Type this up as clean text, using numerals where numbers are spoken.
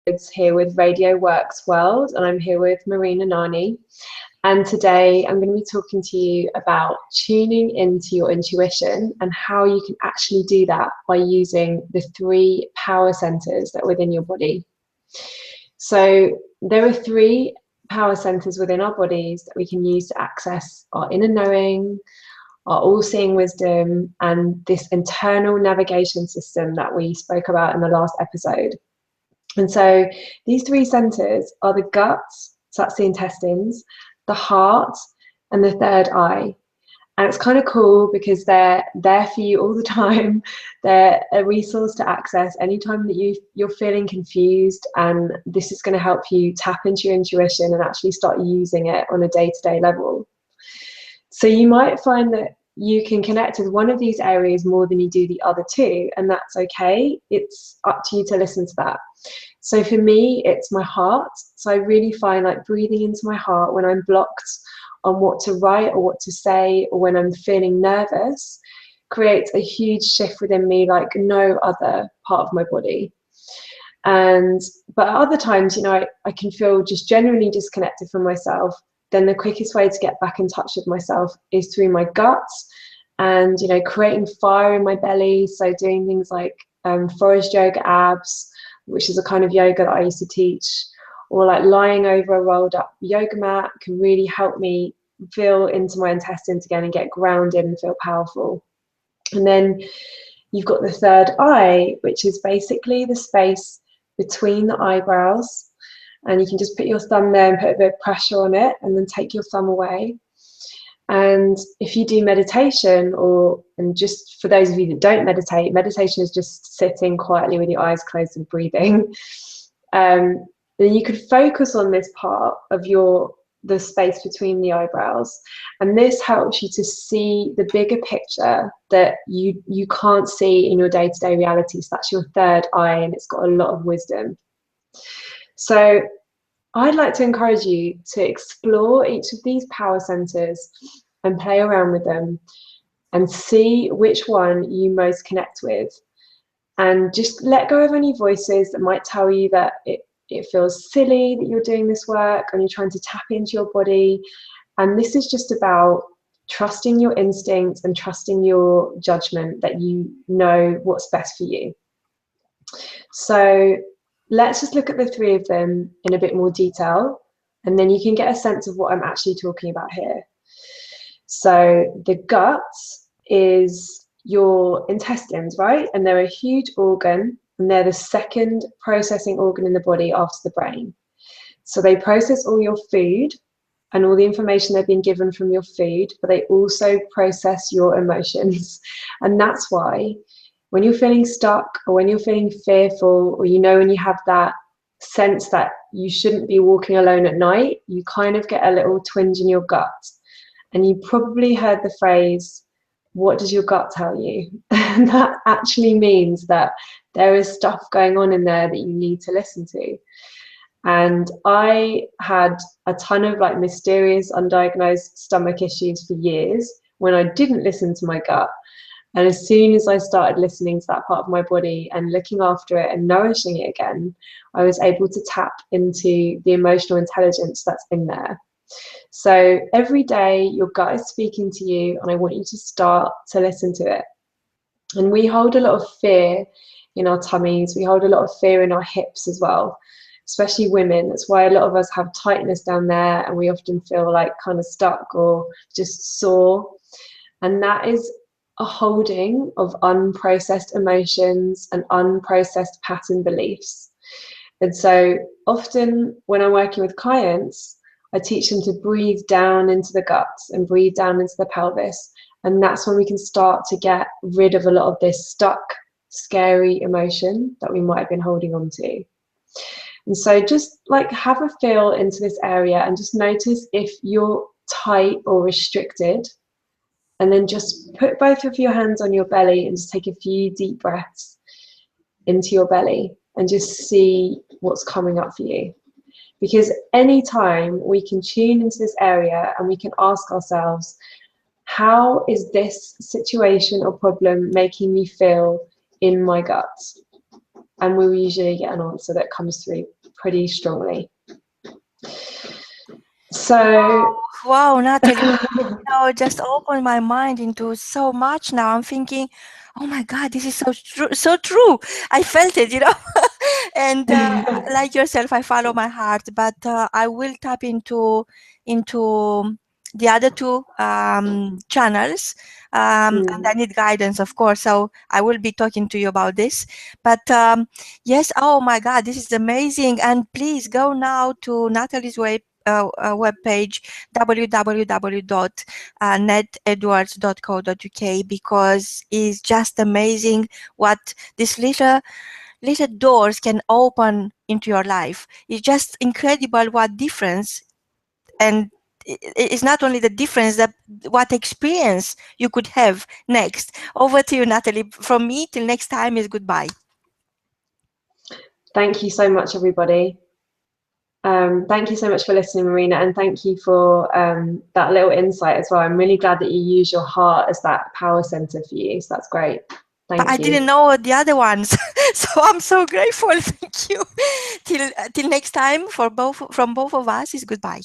Edwards here with Radio Works World, and I'm here with Marina Nani. And today I'm going to be talking to you about tuning into your intuition and how you can actually do that by using the 3 power centers that are within your body. So there are 3 power centers within our bodies that we can use to access our inner knowing, our all-seeing wisdom, and this internal navigation system that we spoke about in the last episode. And so these 3 centers are the gut, so that's the intestines, the heart, and the 3rd eye. And it's kind of cool because they're there for you all the time. They're a resource to access anytime that you're feeling confused, and this is going to help you tap into your intuition and actually start using it on a day-to-day level. So you might find that you can connect with one of these areas more than you do the other 2, and that's okay. It's up to you to listen to that. So for me, it's my heart. So I really find like breathing into my heart when I'm blocked on what to write or what to say, or when I'm feeling nervous, creates a huge shift within me like no other part of my body. But at other times, you know, I can feel just genuinely disconnected from myself. Then the quickest way to get back in touch with myself is through my guts and, you know, creating fire in my belly. So doing things like forest yoga abs, which is a kind of yoga that I used to teach, or like lying over a rolled up yoga mat can really help me feel into my intestines again and get grounded and feel powerful. And then you've got the 3rd eye, which is basically the space between the eyebrows. And you can just put your thumb there and put a bit of pressure on it, and then take your thumb away. And if you do meditation, and just for those of you that don't meditate, meditation is just sitting quietly with your eyes closed and breathing. Then you could focus on this part of the space between the eyebrows, and this helps you to see the bigger picture that you can't see in your day-to-day reality. So that's your 3rd eye, and it's got a lot of wisdom. So I'd like to encourage you to explore each of these power centers and play around with them and see which one you most connect with, and just let go of any voices that might tell you that it feels silly that you're doing this work and you're trying to tap into your body. And this is just about trusting your instincts and trusting your judgment that you know what's best for you. So let's just look at the 3 of them in a bit more detail, and then you can get a sense of what I'm actually talking about here. So the gut is your intestines, right? And they're a huge organ, and they're the 2nd processing organ in the body after the brain. So they process all your food and all the information they've been given from your food, but they also process your emotions. And that's why when you're feeling stuck, or when you're feeling fearful, or when you have that sense that you shouldn't be walking alone at night, you kind of get a little twinge in your gut. And you probably heard the phrase, what does your gut tell you? And that actually means that there is stuff going on in there that you need to listen to. And I had a ton of like mysterious undiagnosed stomach issues for years when I didn't listen to my gut. And as soon as I started listening to that part of my body and looking after it and nourishing it again, I was able to tap into the emotional intelligence that's in there. So every day your gut is speaking to you, and I want you to start to listen to it. And we hold a lot of fear in our tummies. We hold a lot of fear in our hips as well, especially women. That's why a lot of us have tightness down there, and we often feel like kind of stuck or just sore. And that is a holding of unprocessed emotions and unprocessed pattern beliefs. And so often when I'm working with clients, I teach them to breathe down into the guts and breathe down into the pelvis. And that's when we can start to get rid of a lot of this stuck, scary emotion that we might have been holding on to. And so just like have a feel into this area and just notice if you're tight or restricted. And then just put both of your hands on your belly and just take a few deep breaths into your belly and just see what's coming up for you. Because anytime we can tune into this area and we can ask ourselves, how is this situation or problem making me feel in my guts? and we'll usually get an answer that comes through pretty strongly. So wow, Natalie, just opened my mind into so much now. I'm thinking, oh my God, this is so true, so true. I felt it, and like yourself, I follow my heart, but I will tap into the other two channels, and I need guidance, of course. So I will be talking to you about this. But yes, oh my God, this is amazing! And please go now to Natalie's webpage, www.netedwards.co.uk, because it's just amazing what these little doors can open into your life. It's just incredible what difference, and it's not only the difference, that what experience you could have next. Over to you, Natalie. From me, till next time, is goodbye. thank you so much, everybody. Thank you so much for listening, Marina, and thank you for that little insight as well. I'm really glad that you use your heart as that power center for you. So that's great. Thank But I you. didn't know the other ones, so I'm so grateful. Thank you. Till next time, from both of us, is goodbye.